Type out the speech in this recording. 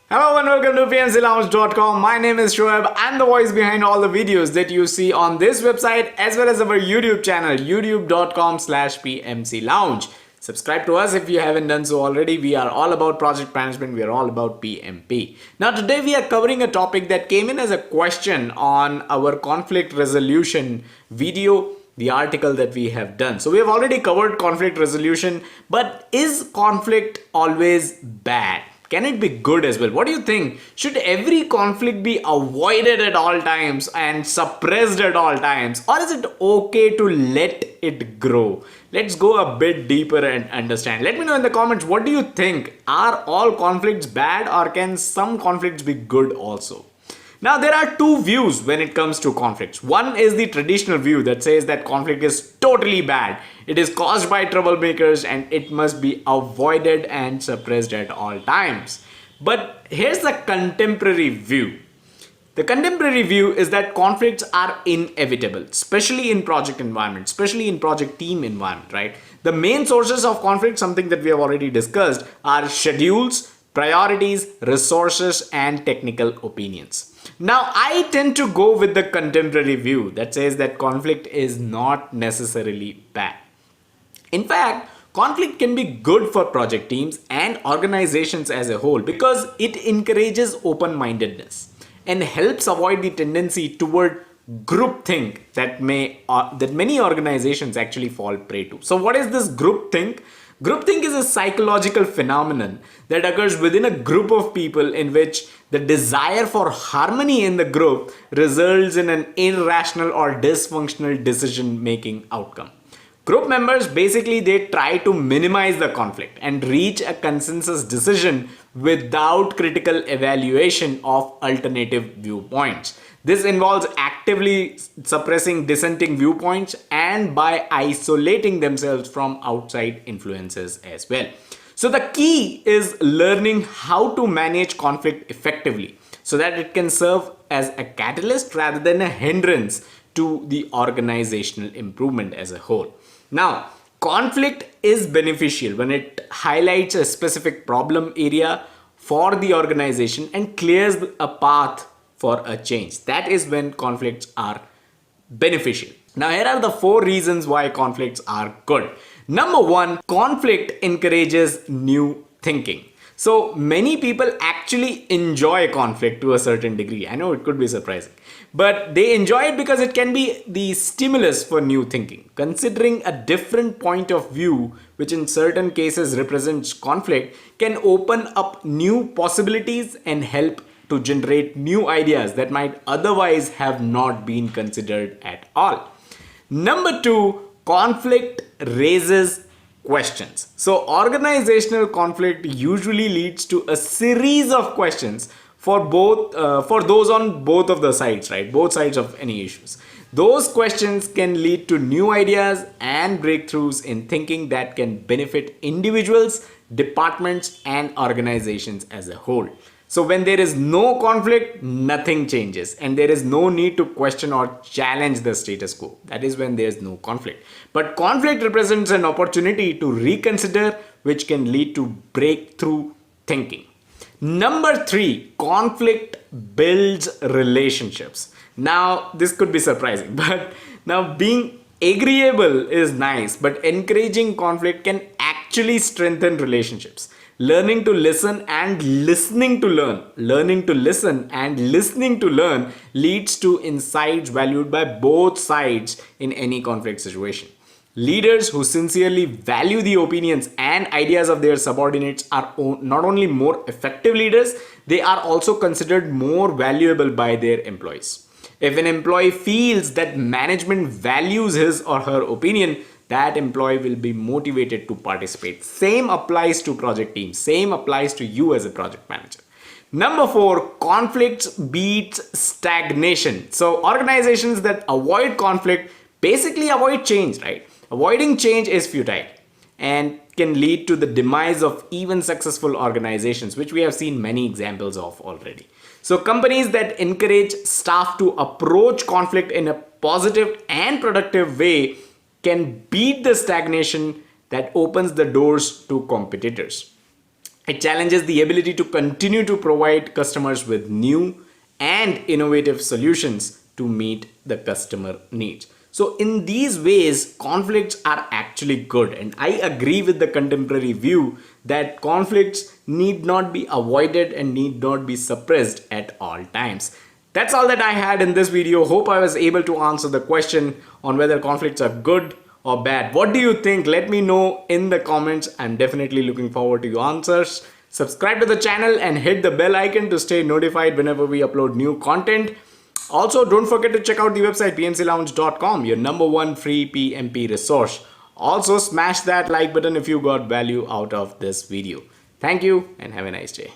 Hello and welcome to PMCLounge.com. My name is Shoaib. I'm the voice behind all the videos that you see on this website as well as our YouTube channel, youtube.com/PMCLounge. Subscribe to us if you haven't done so already. We are all about project management. We are all about PMP. Now today we are covering a topic that came in as a question on our conflict resolution video, the article that we have done. So we have already covered conflict resolution, but is conflict always bad? Can it be good as well? What do you think? Should every conflict be avoided at all times and suppressed at all times? Or is it okay to let it grow? Let's go a bit deeper and understand. Let me know in the comments, what do you think? Are all conflicts bad or can some conflicts be good also? Now, there are two views when it comes to conflicts. One is the traditional view that says that conflict is totally bad. It is caused by troublemakers and it must be avoided and suppressed at all times. But here's the contemporary view. The contemporary view is that conflicts are inevitable, especially in project environment, especially in project team environment, right? The main sources of conflict, something that we have already discussed, are schedules, priorities, resources, and technical opinions. Now, I tend to go with the contemporary view that says that conflict is not necessarily bad. In fact, conflict can be good for project teams and organizations as a whole because it encourages open-mindedness and helps avoid the tendency toward groupthink that many organizations actually fall prey to. So what is this groupthink? Groupthink is a psychological phenomenon that occurs within a group of people in which the desire for harmony in the group results in an irrational or dysfunctional decision-making outcome. Group members basically they try to minimize the conflict and reach a consensus decision without critical evaluation of alternative viewpoints. This involves actively suppressing dissenting viewpoints and by isolating themselves from outside influences as well. So the key is learning how to manage conflict effectively so that it can serve as a catalyst rather than a hindrance to the organizational improvement as a whole. Now, conflict is beneficial when it highlights a specific problem area for the organization and clears a path for a change. That is when conflicts are beneficial. Now, here are the 4 reasons why conflicts are good. Number 1, conflict encourages new thinking. So many people actually enjoy conflict to a certain degree. I know it could be surprising, but they enjoy it because it can be the stimulus for new thinking. Considering a different point of view, which in certain cases represents conflict, can open up new possibilities and help to generate new ideas that might otherwise have not been considered at all. Number 2, conflict raises questions. So organizational conflict usually leads to a series of questions for those on both of the sides, right? Both sides of any issues. Those questions can lead to new ideas and breakthroughs in thinking that can benefit individuals, departments, and organizations as a whole. So when there is no conflict, nothing changes and there is no need to question or challenge the status quo. That is when there is no conflict. But conflict represents an opportunity to reconsider, which can lead to breakthrough thinking. Number 3, conflict builds relationships. Now, this could be surprising, but now being agreeable is nice, but encouraging conflict can actually strengthen relationships. Learning to listen and listening to learn. Learning to listen and listening to learn leads to insights valued by both sides in any conflict situation. Leaders who sincerely value the opinions and ideas of their subordinates are not only more effective leaders, they are also considered more valuable by their employees. If an employee feels that management values his or her opinion, that employee will be motivated to participate. Same applies to project teams. Same applies to you as a project manager. Number 4, conflicts beats stagnation. So organizations that avoid conflict basically avoid change, right? Avoiding change is futile and can lead to the demise of even successful organizations, which we have seen many examples of already. So companies that encourage staff to approach conflict in a positive and productive way can beat the stagnation that opens the doors to competitors. It challenges the ability to continue to provide customers with new and innovative solutions to meet the customer needs. So in these ways, conflicts are actually good. And I agree with the contemporary view that conflicts need not be avoided and need not be suppressed at all times. That's all that I had in this video. Hope I was able to answer the question on whether conflicts are good or bad. What do you think? Let me know in the comments. I'm definitely looking forward to your answers. Subscribe to the channel and hit the bell icon to stay notified whenever we upload new content. Also, don't forget to check out the website pmclounge.com, your #1 free PMP resource. Also, smash that like button if you got value out of this video. Thank you and have a nice day.